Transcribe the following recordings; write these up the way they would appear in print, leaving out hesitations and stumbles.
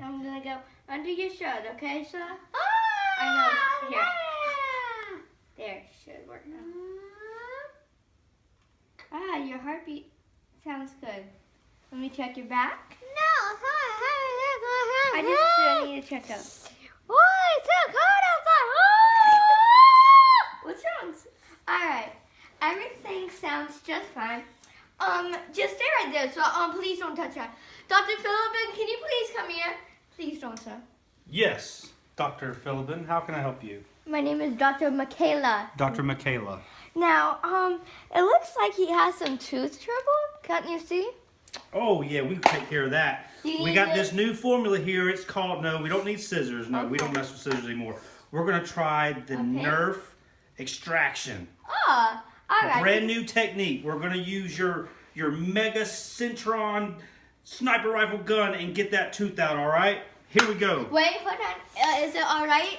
I'm gonna go under your shirt, okay, sir? Ah, I know. Here. There, it should work now. Ah, your heartbeat sounds good. Let me check your back. No, I just need to check out. Oh, it's so cold outside. What sounds? Alright. Everything sounds just fine. Just stay right there, so please don't touch that. Dr. Philippin, can you please come here? Please don't, sir. Yes, Dr. Philippin, how can I help you? My name is Dr. Michaela. Dr. Michaela. Now, it looks like he has some tooth trouble. Can't you see? Oh, yeah, we can take care of that. We got this new formula here. It's called, no, we don't need scissors. No, we don't mess with scissors anymore. We're going to try the Nerf extraction. Oh, all right. A brand new technique. We're going to use your Mega Centron sniper rifle gun and get that tooth out, all right? Here we go. Wait, hold on. Is it all right,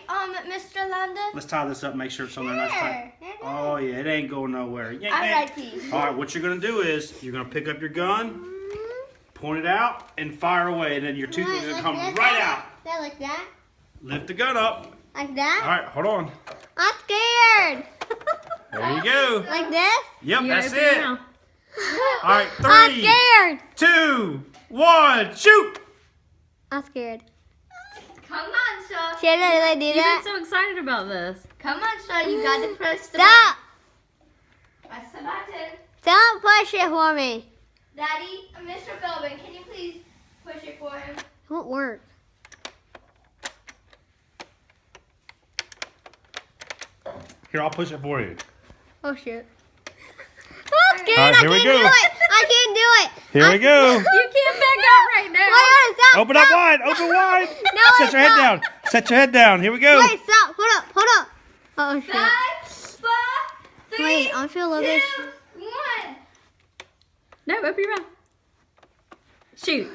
Mr. Landon? Let's tie this up, make sure it's on there nice tight. Oh, yeah, it ain't going nowhere. All right, T. All right, what you're going to do is you're going to pick up your gun, point it out, and fire away, and then your tooth is going to come right out. That like that? Lift the gun up. Like that? All right, hold on. I'm scared. There you go. Like this? Yep, You that's open it it. now. All right, I'm 3, scared. 2, 1, shoot. I'm scared. Come on, sir. Shannon, did I do You've that? been so excited about this. Come on, sir. You got to press the Stop! button. Press the button. Don't push it for me. Daddy, Mr. Philbin, can you please push it for him? It won't work. Here, I'll push it for you. Oh shit. I'm scared. All right, here I we can't go. do it. I can't do it. Here we go. You can't back out right now. Wait, stop, Open up stop. wide. Open wide. No, Set your head down. Set your head down. Here we go. Wait, stop. Hold up. Hold up. Oh shit. 5, 4, 3, Wait, I feel a little bit. 2, 1. No, open your mouth. Shoot.